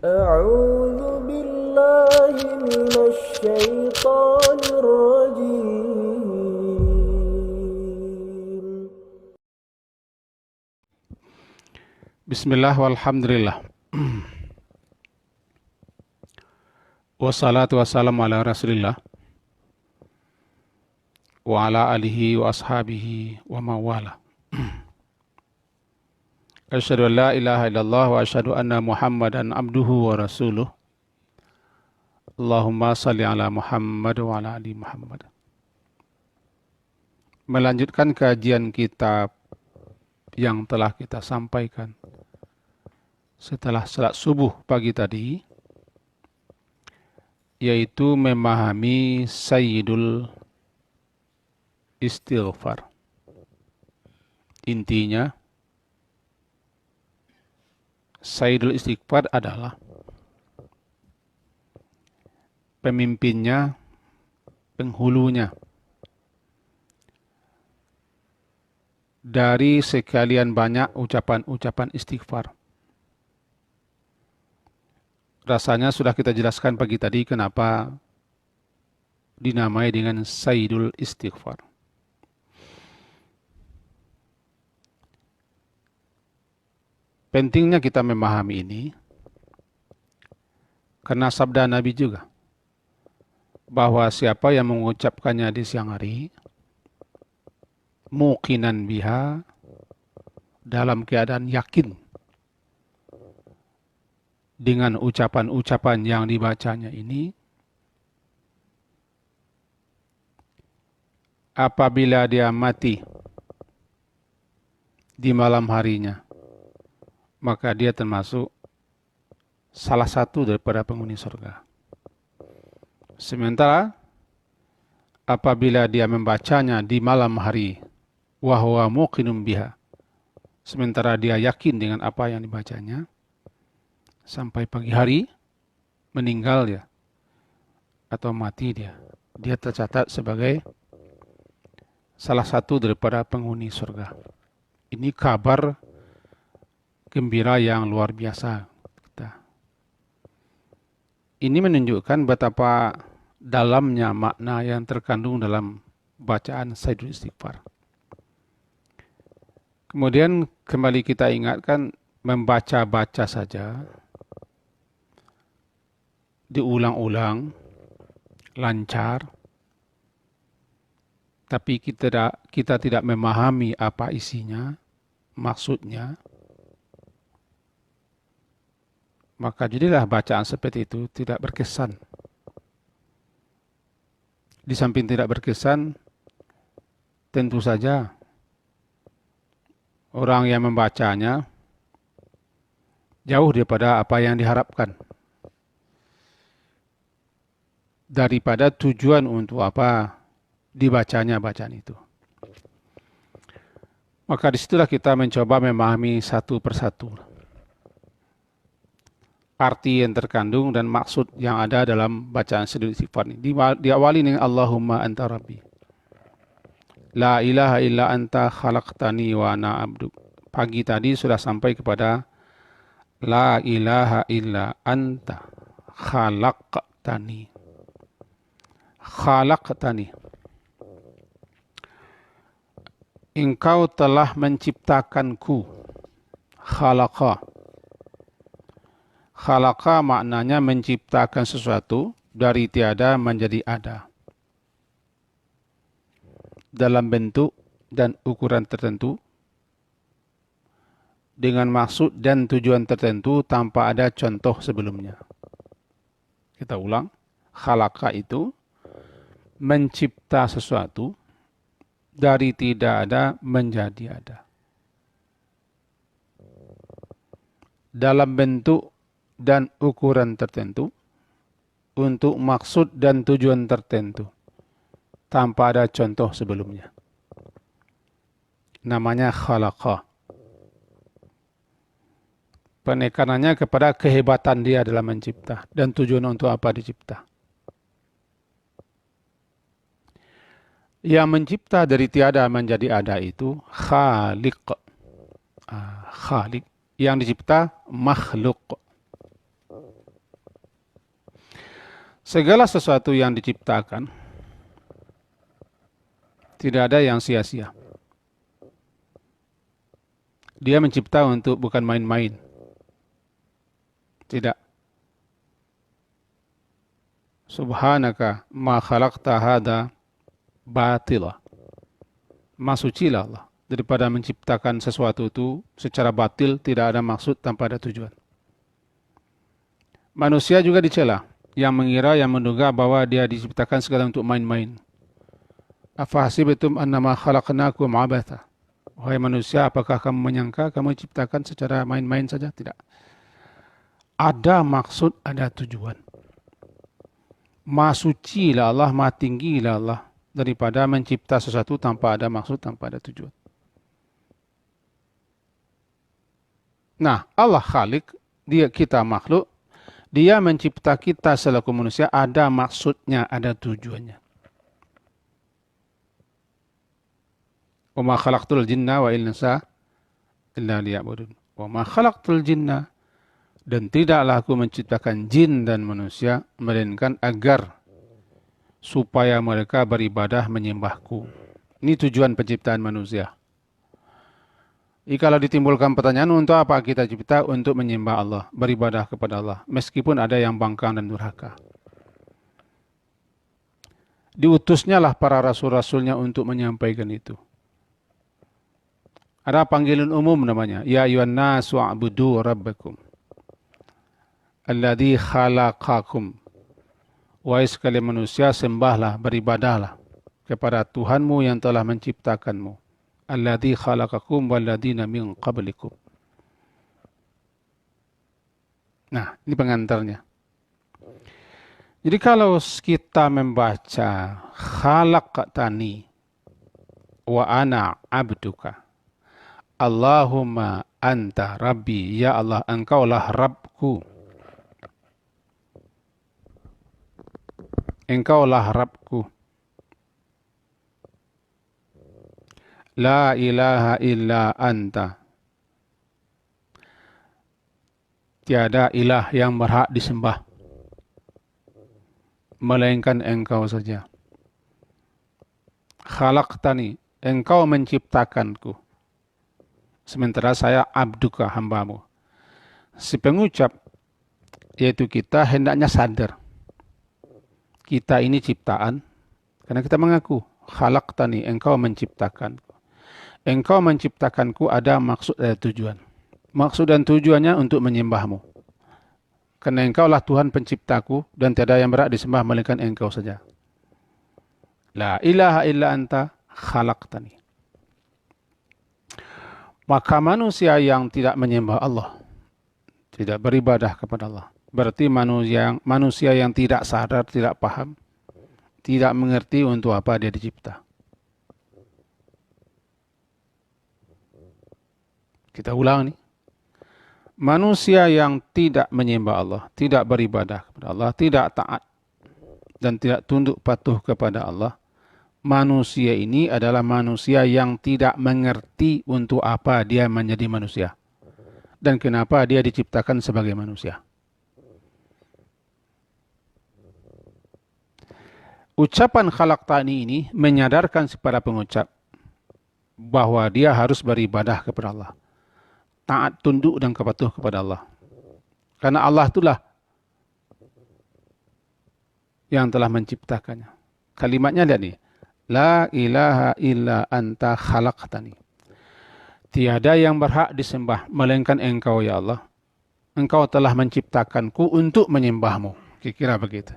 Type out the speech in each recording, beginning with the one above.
أعوذ بالله من الشيطان الرجيم. Bismillah walhamdulillah. Wassalatu wassalamu ala rasulillah wa ala alihi wa ashabihi wa mawala. Asyhadu an la ilaha illallah wa asyhadu anna Muhammadan abduhu wa rasuluh. Allahumma salli ala Muhammad wa ala ali Muhammad. Melanjutkan kajian kitab yang telah kita sampaikan setelah salat subuh pagi tadi, yaitu memahami Sayyidul Istighfar. Intinya, Sayyidul Istighfar adalah pemimpinnya, penghulunya dari sekalian banyak ucapan-ucapan istighfar. Rasanya sudah kita jelaskan pagi tadi kenapa dinamai dengan Sayyidul Istighfar. Pentingnya kita memahami ini karena sabda Nabi juga bahwa siapa yang mengucapkannya di siang hari muqinan biha, dalam keadaan yakin dengan ucapan-ucapan yang dibacanya ini, apabila dia mati di malam harinya, maka dia termasuk salah satu daripada penghuni surga. Sementara apabila dia membacanya di malam hari, wa huwa muqinun biha, sementara dia yakin dengan apa yang dibacanya, sampai pagi hari meninggal dia atau mati dia tercatat sebagai salah satu daripada penghuni surga. Ini kabar gembira yang luar biasa. Ini menunjukkan betapa dalamnya makna yang terkandung dalam bacaan Sayyidul Istighfar. Kemudian kembali kita ingatkan, membaca-baca saja, diulang-ulang, lancar, tapi kita tidak memahami apa isinya, maksudnya, maka jadilah bacaan seperti itu tidak berkesan. Di samping tidak berkesan, tentu saja orang yang membacanya jauh daripada apa yang diharapkan, daripada tujuan untuk apa dibacanya bacaan itu. Maka disitulah kita mencoba memahami satu persatu arti yang terkandung dan maksud yang ada dalam bacaan Sayyidul Istighfar ini. Diawali dengan Allahumma anta rabbi, la ilaha illa anta khalaqtani wa ana abduk. Pagi tadi sudah sampai kepada la ilaha illa anta khalaqtani. Khalaqtani, engkau telah menciptakanku. Khalaqa, khalaqa maknanya menciptakan sesuatu dari tiada menjadi ada, dalam bentuk dan ukuran tertentu, dengan maksud dan tujuan tertentu tanpa ada contoh sebelumnya. Kita ulang, khalaqa itu mencipta sesuatu dari tidak ada menjadi ada, dalam bentuk dan ukuran tertentu, untuk maksud dan tujuan tertentu, tanpa ada contoh sebelumnya. Namanya khalaqa. Penekanannya kepada kehebatan dia dalam mencipta dan tujuan untuk apa dicipta. Yang mencipta dari tiada menjadi ada itu khaliq. Khaliq. Yang dicipta makhluk. Segala sesuatu yang diciptakan tidak ada yang sia-sia. Dia mencipta untuk bukan main-main. Tidak. Subhanaka ma khalaqta hada batila. Maha sucilah Allah daripada menciptakan sesuatu itu secara batil, tidak ada maksud tanpa ada tujuan. Manusia juga dicela yang mengira, yang menduga bahwa dia diciptakan segala untuk main-main. Afahasibatum annama khalaqnakum abatha. Wahai manusia, apakah kamu menyangka kamu diciptakan secara main-main saja? Tidak. Ada maksud, ada tujuan. Maha suci lah Allah, maha tinggi lah Allah daripada mencipta sesuatu tanpa ada maksud, tanpa ada tujuan. Nah, Allah Khalik, dia kita makhluk, dia mencipta kita selaku manusia, ada maksudnya, ada tujuannya. Wa ma khalaqtul jinna wa insa illa liya'budun. Wa ma khalaqtul jinna, dan tidaklah aku menciptakan jin dan manusia melainkan agar supaya mereka beribadah menyembahku. Ini tujuan penciptaan manusia. Kalau ditimbulkan pertanyaan, untuk apa kita cipta? Untuk menyembah Allah, beribadah kepada Allah, meskipun ada yang bangkang dan durhaka. Diutusnya lah para rasul-rasulnya untuk menyampaikan itu. Ada panggilan umum namanya, ya ayyuhan nasu a'budu rabbakum alladzi khalaqakum. Wahai sekalian manusia, sembahlah, beribadahlah kepada Tuhanmu yang telah menciptakanmu. Alladzi khalaqakum walladzina min qablikum. Nah, ini pengantarnya. Jadi kalau kita membaca khalaqtani wa ana abduka, Allahumma anta rabbi, ya Allah engkaulah Rabbku. Engkaulah Rabbku. La ilaha illa anta. Tiada ilah yang berhak disembah melainkan engkau saja. Khalaqtani, engkau menciptakanku. Sementara saya abduka, hambamu. Si pengucap, yaitu kita, hendaknya sadar. Kita ini ciptaan, karena kita mengaku, khalaqtani, engkau menciptakanku. Engkau menciptakanku ada maksud, ada tujuan. Maksud dan tujuannya untuk menyembahmu. Karena engkaulah Tuhan penciptaku, dan tiada yang berhak disembah melainkan engkau saja. La ilaha illa anta khalaqtani. Maka manusia yang tidak menyembah Allah, tidak beribadah kepada Allah, berarti manusia yang tidak sadar, tidak paham, tidak mengerti untuk apa dia dicipta. Kita ulang nih. Manusia yang tidak menyembah Allah, tidak beribadah kepada Allah, tidak taat, dan tidak tunduk patuh kepada Allah, manusia ini adalah manusia yang tidak mengerti untuk apa dia menjadi manusia. Dan kenapa dia diciptakan sebagai manusia. Ucapan khalaqtani ini menyadarkan kepada pengucap bahwa dia harus beribadah kepada Allah. Taat, tunduk dan kepatuh kepada Allah. Karena Allah itulah yang telah menciptakannya. Kalimatnya lihat nih. La ilaha illa anta khalaqtani. Tiada yang berhak disembah melainkan engkau ya Allah. Engkau telah menciptakanku untuk menyembahmu. Kira-kira begitu.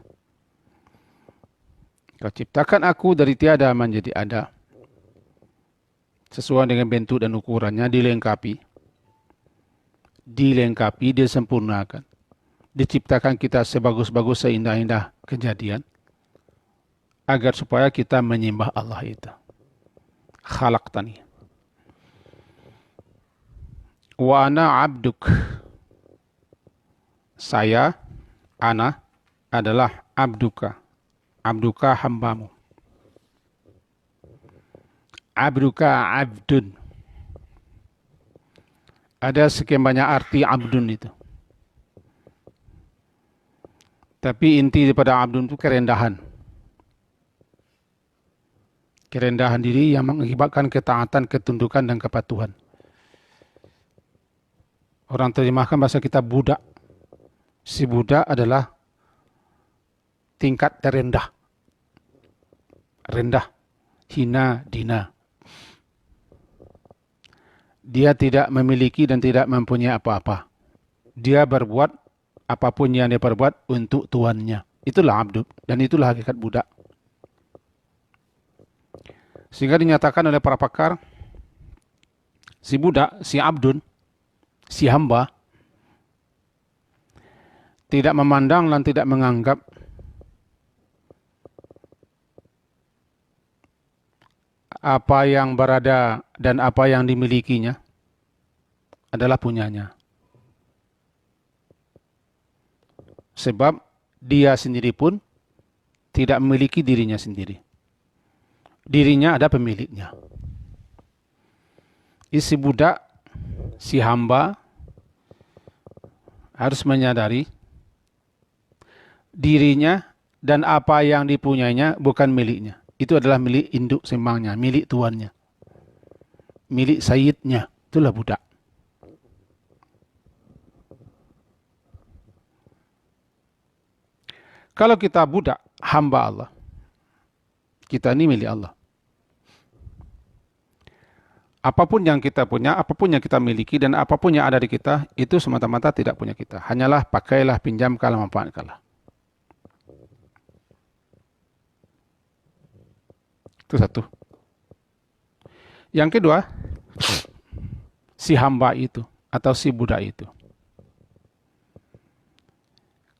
Kau ciptakan aku dari tiada menjadi ada. Sesuai dengan bentuk dan ukurannya, dilengkapi. Dilengkapi, disempurnakan. Diciptakan kita sebagus-bagus, seindah-indah kejadian. Agar supaya kita menyembah Allah itu. Khalaqtani. Wa ana abduk. Saya, ana, adalah abduka. Abduka hambamu. Abduka abdun. Ada sekian banyak arti abdun itu. Tapi inti daripada abdun itu kerendahan. Kerendahan diri yang mengakibatkan ketaatan, ketundukan, dan kepatuhan. Orang terjemahkan bahasa kita budak. Si budak adalah tingkat terendah. Rendah, hina, dina. Dia tidak memiliki dan tidak mempunyai apa-apa. Dia berbuat apapun yang dia perbuat untuk tuannya. Itulah abdu, dan itulah hakikat budak. Sehingga dinyatakan oleh para pakar, si budak, si abdun, si hamba, tidak memandang dan tidak menganggap apa yang berada dan apa yang dimilikinya adalah punyanya. Sebab dia sendiri pun tidak memiliki dirinya sendiri. Dirinya ada pemiliknya. Si budak, si hamba harus menyadari dirinya dan apa yang dipunyainya bukan miliknya. Itu adalah milik induk sembangnya, milik tuannya, milik sayyidnya. Itulah budak. Kalau kita budak, hamba Allah, kita ini milik Allah. Apapun yang kita punya, apapun yang kita miliki, dan apapun yang ada di kita, itu semata-mata tidak punya kita. Hanyalah pakailah, pinjamkanlah, manfaatkanlah. Itu satu. Yang kedua, si hamba itu atau si budak itu.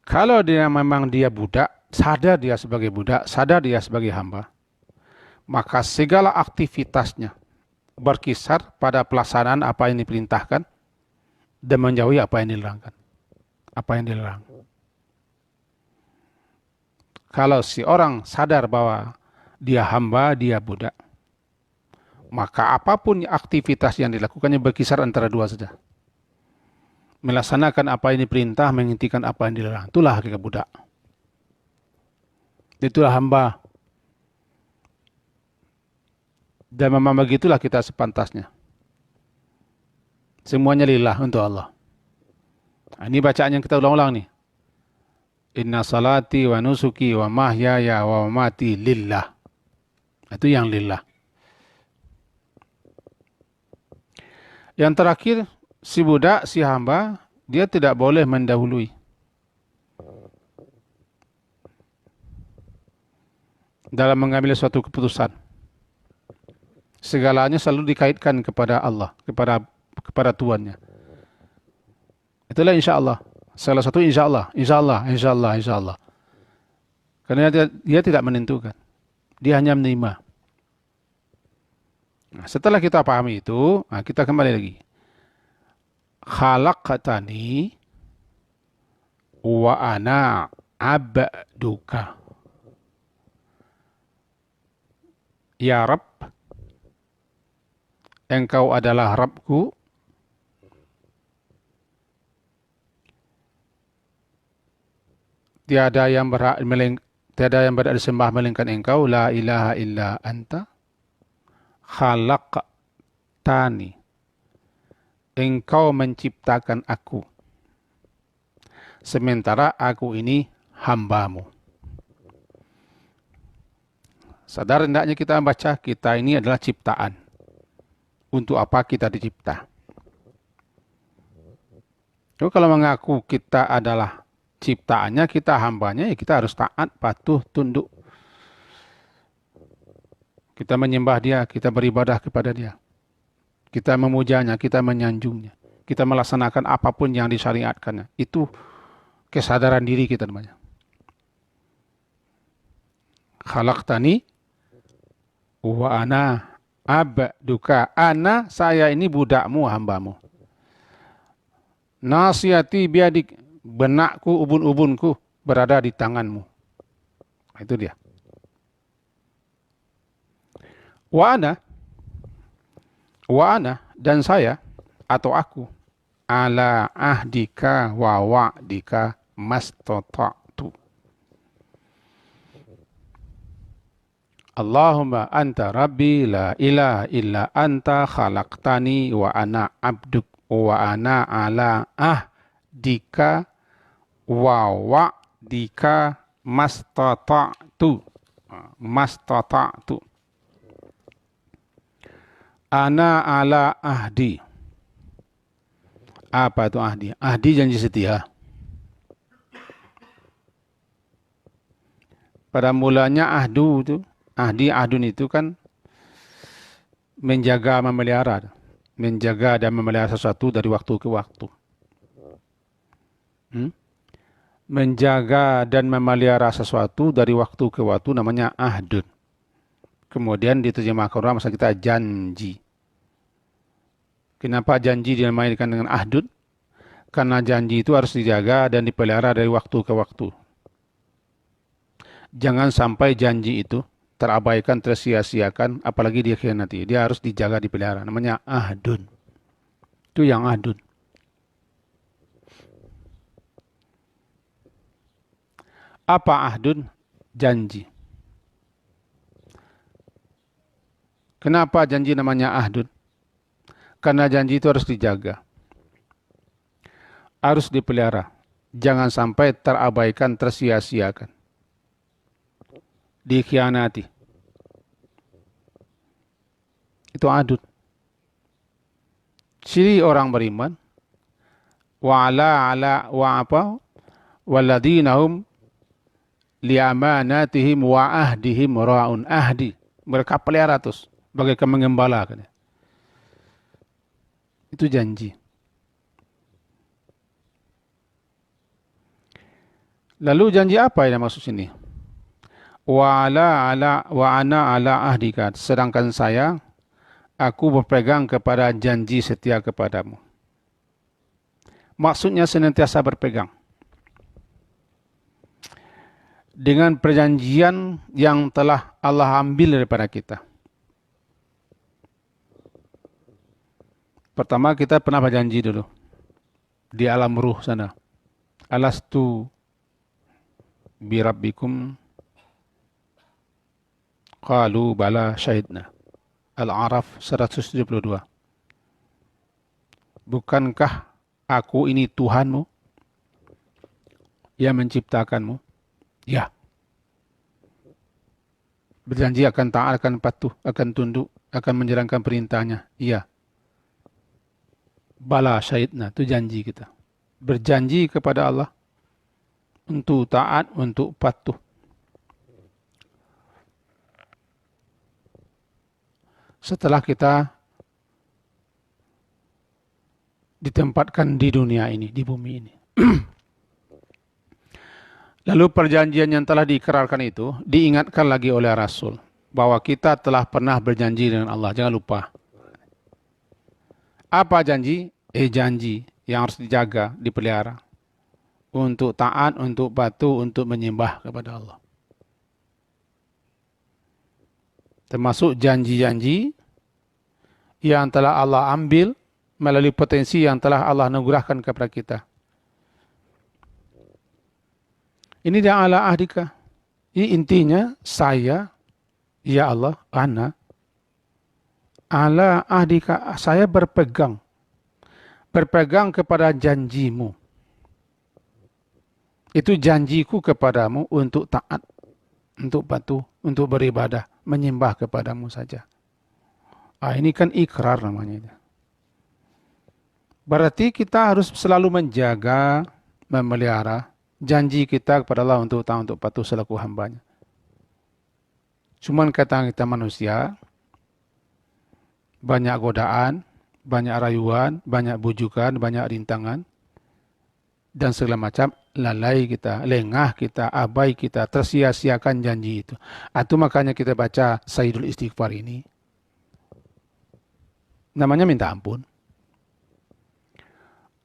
Kalau dia memang dia budak, sadar dia sebagai budak, sadar dia sebagai hamba, maka segala aktivitasnya berkisar pada pelaksanaan apa yang diperintahkan dan menjauhi apa yang dilarangkan. Apa yang dilarang. Kalau si orang sadar bahwa dia hamba, dia budak, maka apapun aktivitas yang dilakukannya berkisar antara dua saja. Melaksanakan apa yang diperintah, menghentikan apa yang dilarang. Itulah hakikat budak. Itulah hamba. Dan memang begitulah kita sepantasnya. Semuanya lillah untuk Allah. Ini bacaan yang kita ulang-ulang nih. Inna salati wa nusuki wa mahyaya wa mamati lillah. Itu yang lillah. Yang terakhir, si budak, si hamba, dia tidak boleh mendahului. Dalam mengambil suatu keputusan. Segalanya selalu dikaitkan kepada Allah, kepada Tuannya. Itulah insya Allah. Salah satu insya Allah, insya Allah, insya Allah, insya Allah. Karena dia tidak menentukan. Dia hanya menerima. Nah, setelah kita pahami itu, kita kembali lagi. Khalaqtani wa ana abduka. Ya Rabb, Engkau adalah Rabbku, tiada yang berhak disembah melainkan Engkau, la ilaha illa anta, khalaqtani, Engkau menciptakan aku, sementara aku ini hambamu. Sadar hendaknya kita membaca, kita ini adalah ciptaan. Untuk apa kita dicipta? Jadi kalau mengaku kita adalah ciptaannya, kita hambanya, ya kita harus taat, patuh, tunduk. Kita menyembah dia, kita beribadah kepada dia. Kita memujanya, kita menyanjungnya. Kita melaksanakan apapun yang disyariatkannya. Itu kesadaran diri kita namanya. Khalaqtani wa ana abduka. Ana, saya ini budakmu, hambamu. Nasiyati biadik, benakku, ubun-ubunku berada di tanganmu. Itu dia. Wa ana, dan saya, atau aku, ala ahdika wa wa'dika mastata'tu. Allahumma anta rabbi la ilaha illa anta khalaqtani wa ana abduk wa ana ala ahdika wa wa'dika mastata'tu. Mastata'tu. Ana ala ahdi. Apa itu ahdi? Ahdi janji setia. Pada mulanya ahdu itu, ahdun itu kan menjaga, memelihara. Menjaga dan memelihara sesuatu dari waktu ke waktu. Menjaga dan memelihara sesuatu dari waktu ke waktu namanya ahdun. Kemudian diterjemahkan orang masa kita janji. Kenapa janji dinamakan dengan ahdun? Karena janji itu harus dijaga dan dipelihara dari waktu ke waktu. Jangan sampai janji itu terabaikan, tersia-siakan, apalagi dikhianati. Dia harus dijaga, dipelihara. Namanya ahdun. Itu yang ahdun. Apa ahdun? Janji. Kenapa janji namanya ahdun? Karena janji itu harus dijaga. Harus dipelihara. Jangan sampai terabaikan, tersia-siakan. Dikhianati. Itu ahdun. Ciri orang beriman. Walladina hum liamanatihim wa ahdihim ra'un. Ahdi. Mereka pelihara terus. Bagaikan mengembala. Itu janji. Lalu janji apa yang maksud sini? Wa ana ala ahdika. Sedangkan saya, aku berpegang kepada janji setia kepadamu. Maksudnya senantiasa berpegang. Dengan perjanjian yang telah Allah ambil daripada kita. Pertama kita pernah berjanji dulu. Di alam ruh sana. Alastu birabbikum. Qalu bala syahidna. Al-A'raf 172. Bukankah aku ini Tuhanmu yang menciptakanmu? Ya. Berjanji akan taat, akan patuh, akan tunduk, akan menjalankan perintahnya. Iya. Bala syahidna, itu janji kita. Berjanji kepada Allah untuk taat, untuk patuh. Setelah kita ditempatkan di dunia ini, di bumi ini. Lalu perjanjian yang telah diikrarkan itu diingatkan lagi oleh Rasul bahwa kita telah pernah berjanji dengan Allah. Jangan lupa. Apa janji? Janji yang harus dijaga, dipelihara. Untuk taat, untuk patuh, untuk menyembah kepada Allah. Termasuk janji-janji yang telah Allah ambil melalui potensi yang telah Allah anugerahkan kepada kita. Ini dia ala ahdika. Ini intinya saya, ya Allah, ana. Ala ahdika, saya berpegang. Berpegang kepada janjimu. Itu janjiku kepadamu untuk taat, untuk patuh, untuk beribadah, menyembah kepadamu saja. Ini kan ikrar namanya. Berarti kita harus selalu menjaga, memelihara janji kita kepada Allah untuk taat, untuk patuh selaku hambanya. Cuman kata kita manusia, banyak godaan, banyak rayuan, banyak bujukan, banyak rintangan, dan segala macam, lalai kita, lengah kita, abai kita, tersia-siakan janji itu. Itu makanya kita baca Sayyidul Istighfar ini. Namanya minta ampun.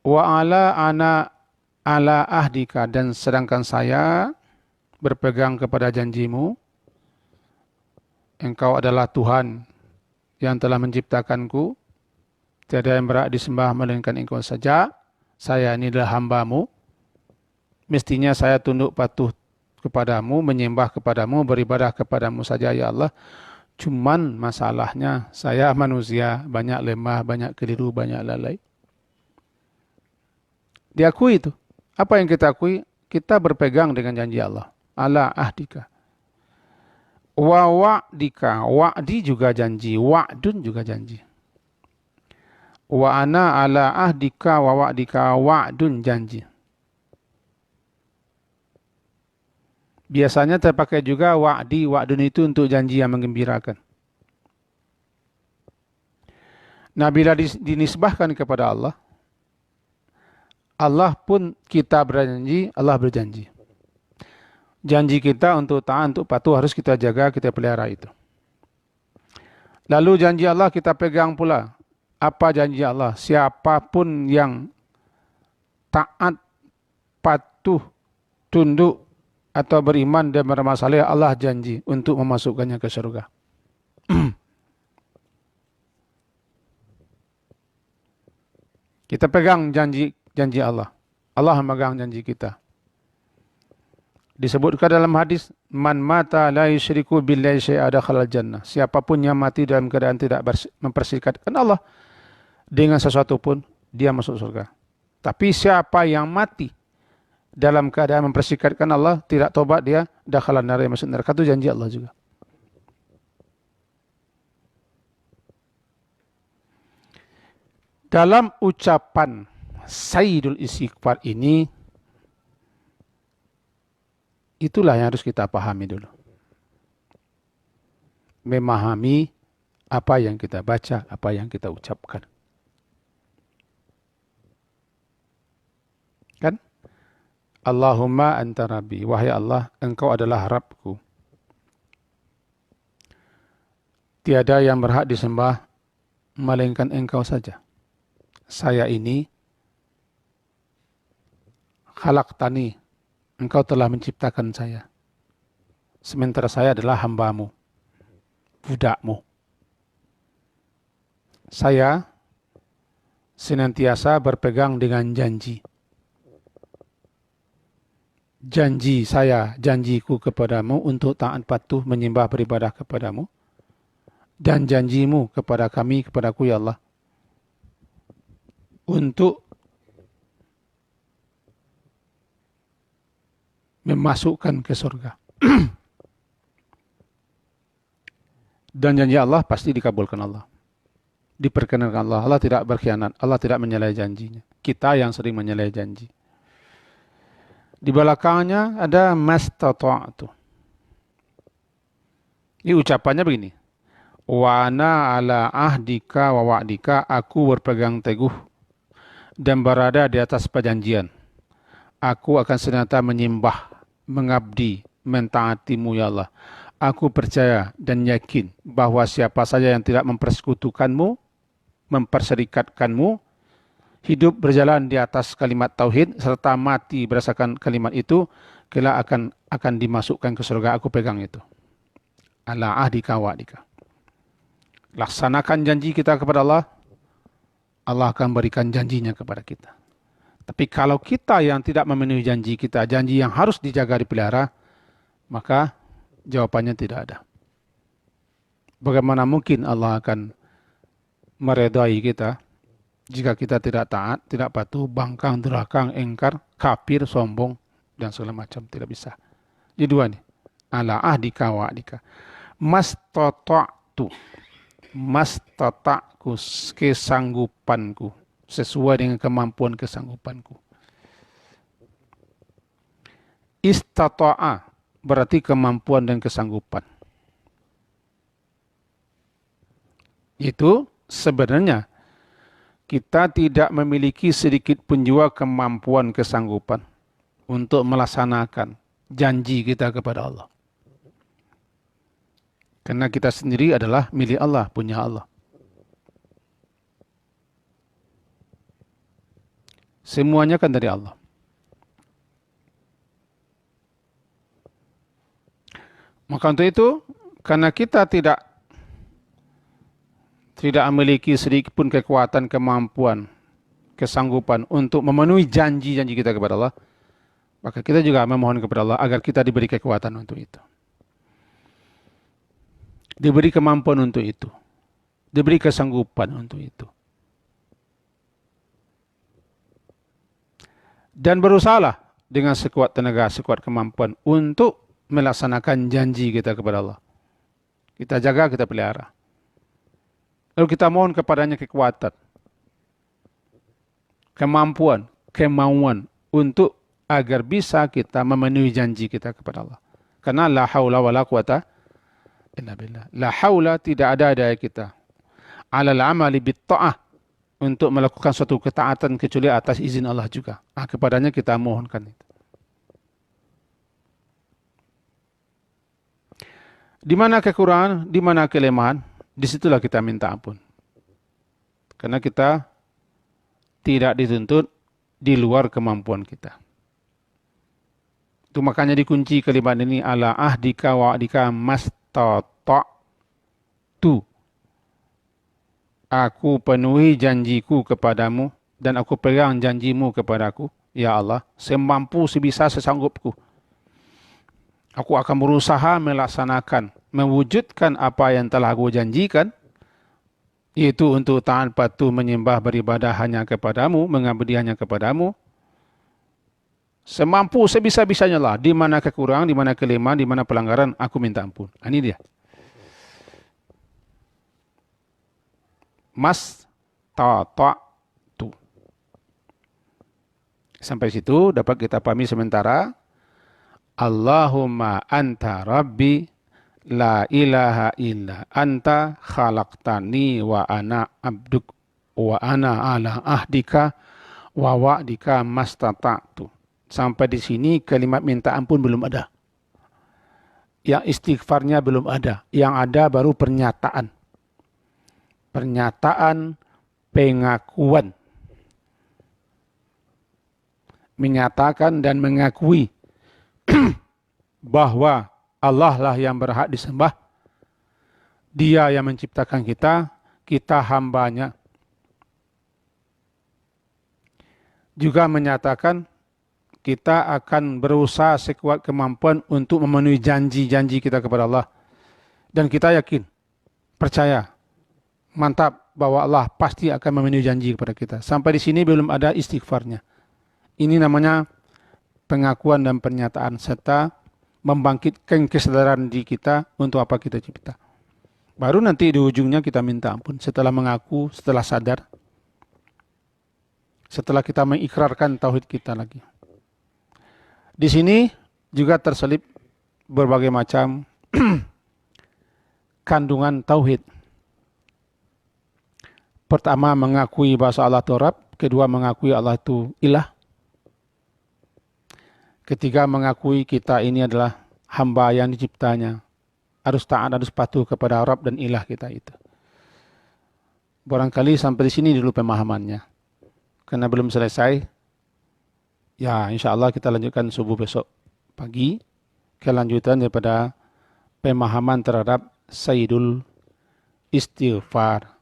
Wa ala ahdika, dan sedangkan saya berpegang kepada janjimu. Engkau adalah Tuhan yang telah menciptakanku. Tiada yang berhak disembah melainkan Engkau saja. Saya ini adalah hambamu. Mestinya saya tunduk patuh kepadamu, menyembah kepadamu, beribadah kepadamu saja ya Allah. Cuman masalahnya saya manusia, banyak lemah, banyak keliru, banyak lalai. Diakui itu. Apa yang kita akui? Kita berpegang dengan janji Allah. Ala ahdika. Wa wa'dika. Wa'di juga janji. Wa'dun juga janji. Wa ana ala ahdika wa wa'dika wa'dun janji. Biasanya terpakai juga wa'di, wa'dun itu untuk janji yang menggembirakan. Nah, bila dinisbahkan kepada Allah, Allah pun kita berjanji, Allah berjanji. Janji kita untuk taat, untuk patuh harus kita jaga, kita pelihara itu. Lalu janji Allah kita pegang pula. Apa janji Allah? Siapapun yang taat, patuh, tunduk, atau beriman dan bermasalah, Allah janji untuk memasukkannya ke surga. Kita pegang janji Allah. Allah memegang janji kita. Disebutkan dalam hadis, man mata la yusyriku billahi syai'a dakhala jannah. Siapapun yang mati dalam keadaan tidak memperserikatkan Allah dengan sesuatu pun, dia masuk surga. Tapi siapa yang mati dalam keadaan memperserikatkan Allah, tidak tobat, dia dakhala nar, masuk neraka. Itu janji Allah juga. Dalam ucapan Sayyidul Istighfar ini, itulah yang harus kita pahami dulu. Memahami apa yang kita baca, apa yang kita ucapkan. Kan? Allahumma anta rabbi. Wahai Allah, engkau adalah Rabbku. Tiada yang berhak disembah melainkan engkau saja. Saya ini khalaqtani. Engkau telah menciptakan saya. Sementara saya adalah hambamu, budakmu. Saya senantiasa berpegang dengan janji. Janji saya, janjiku kepadamu untuk taat patuh menyembah beribadah kepadamu. Dan janjimu kepada kami, kepadaku ya Allah, untuk memasukkan ke surga. Dan janji Allah pasti dikabulkan Allah. Diperkenankan Allah. Allah tidak berkhianat. Allah tidak menyalahi janjinya. Kita yang sering menyalahi janji. Di belakangnya ada mastata'tu. Ini ucapannya begini. Wa ana ala ahdika wa wa'dika. Aku berpegang teguh dan berada di atas perjanjian. Aku akan senantiasa menyembah, mengabdi, mentaatimu ya Allah. Aku percaya dan yakin bahwa siapa saja yang tidak mempersekutukanmu, memperserikatkanmu, hidup berjalan di atas kalimat tauhid serta mati berdasarkan kalimat itu, kelak akan dimasukkan ke surga. Aku pegang itu. Ala ahdika wa'dika. Laksanakan janji kita kepada Allah, Allah akan berikan janjinya kepada kita. Tapi kalau kita yang tidak memenuhi janji kita, janji yang harus dijaga dipelihara, maka jawabannya tidak ada. Bagaimana mungkin Allah akan meredai kita jika kita tidak taat, tidak patuh, bangkang, durakang, engkar, kafir, sombong, dan segala macam. Tidak bisa. Jadi dua nih. Ala ahdika wa'dika. Mastata'tu. Mastata'ku, kesanggupanku. Sesuai dengan kemampuan kesanggupanku. Istata'a berarti kemampuan dan kesanggupan. Itu sebenarnya kita tidak memiliki sedikit pun juga kemampuan kesanggupan untuk melaksanakan janji kita kepada Allah. Karena kita sendiri adalah milik Allah, punya Allah. Semuanya kan dari Allah. Maka untuk itu, karena kita tidak memiliki sedikit pun kekuatan, kemampuan, kesanggupan untuk memenuhi janji-janji kita kepada Allah, Maka kita juga memohon kepada Allah agar kita diberi kekuatan untuk itu. Diberi kemampuan untuk itu. Diberi kesanggupan untuk itu. Dan berusahalah dengan sekuat tenaga, sekuat kemampuan untuk melaksanakan janji kita kepada Allah. Kita jaga, kita pelihara. Lalu kita mohon kepadanya kekuatan, kemampuan, kemauan untuk agar bisa kita memenuhi janji kita kepada Allah. Karena la haula wa la quwata illa billah. La haula, tidak ada daya kita. Alal amali bit ta'ah, untuk melakukan suatu ketaatan kecuali atas izin Allah juga. Kepadanya kita mohonkan itu. Di mana kekurangan, di mana kelemahan, disitulah kita minta ampun. Karena kita tidak dituntut di luar kemampuan kita. Itu makanya dikunci kalimat ini, ala ahdika wa ahdika mastata'tu. Aku penuhi janjiku kepadamu dan aku pegang janjimu kepadaku, ya Allah, semampu sebisa sesanggupku. Aku akan berusaha melaksanakan, mewujudkan apa yang telah aku janjikan, yaitu untuk taat patuh menyembah beribadah hanya kepadamu, mengabdi hanya kepadamu. Semampu sebisa-bisanya lah, di mana kekurangan, di mana kelemahan, di mana pelanggaran, aku minta ampun. Ini dia. Mastata'tu. Sampai situ dapat kita pahami sementara. Allahumma anta rabbi la ilaha illa anta khalaqtani wa ana abduk wa ana ala ahdika wa wa'dika mastata'tu. Sampai di sini kalimat minta ampun belum ada. Yang istighfarnya belum ada. Yang ada baru pernyataan. Pernyataan pengakuan. Menyatakan dan mengakui bahwa Allah lah yang berhak disembah. Dia yang menciptakan kita, kita hambanya. Juga menyatakan kita akan berusaha sekuat kemampuan untuk memenuhi janji-janji kita kepada Allah. Dan kita yakin, percaya, mantap bahwa Allah pasti akan memenuhi janji kepada kita. Sampai di sini belum ada istighfarnya. Ini namanya pengakuan dan pernyataan serta membangkitkan kesadaran di kita untuk apa kita cipta. Baru nanti di ujungnya kita minta ampun setelah mengaku, setelah sadar, setelah kita mengikrarkan tauhid kita lagi. Di sini juga terselip berbagai macam kandungan tauhid. Pertama, mengakui bahasa Allah itu Rabb. Kedua, mengakui Allah itu ilah. Ketiga, mengakui kita ini adalah hamba yang diciptanya. Harus taat, harus patuh kepada Rabb dan ilah kita itu. Barangkali sampai di sini dulu pemahamannya. Karena belum selesai. Ya, insya Allah kita lanjutkan subuh besok pagi. Kelanjutan daripada pemahaman terhadap Sayyidul Istighfar.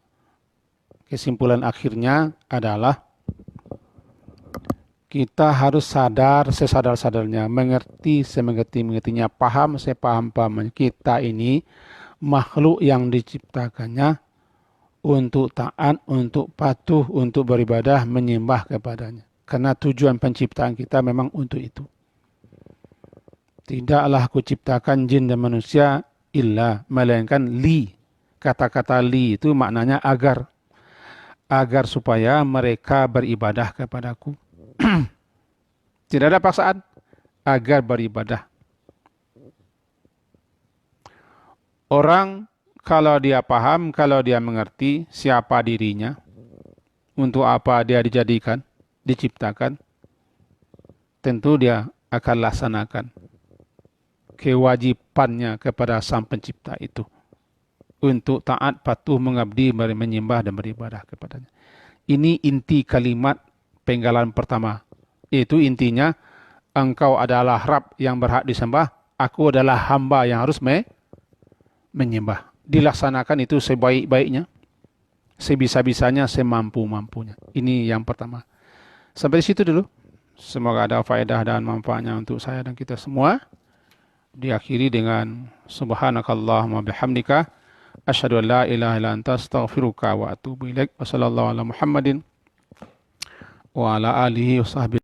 Kesimpulan akhirnya adalah kita harus sadar sesadar-sadarnya, mengerti semengerti-mengertinya, paham sepaham-pahamnya. Kita ini makhluk yang diciptakannya untuk taat, untuk patuh, untuk beribadah, menyembah kepadanya. Karena tujuan penciptaan kita memang untuk itu. Tidaklah aku ciptakan jin dan manusia illa, melainkan li. Kata-kata li itu maknanya agar. Agar supaya mereka beribadah kepadaku. Tidak ada paksaan. Agar beribadah. Orang kalau dia paham, kalau dia mengerti siapa dirinya, untuk apa dia dijadikan, diciptakan, tentu dia akan laksanakan kewajibannya kepada Sang Pencipta itu untuk taat, patuh, mengabdi, menyembah dan beribadah kepadanya. Ini inti kalimat penggalan pertama. Itu intinya, engkau adalah Rabb yang berhak disembah, aku adalah hamba yang harus menyembah. Dilaksanakan itu sebaik-baiknya, sebisa-bisanya, semampu-mampunya. Ini yang pertama. Sampai di situ dulu. Semoga ada faedah dan manfaatnya untuk saya dan kita semua. Diakhiri dengan subhanakallahumma bihamdika asyhadu an la ilaha illa anta astaghfiruka wa atubu ilaik. Wassallallahu ala Muhammadin wa ala alihi wa sahbihi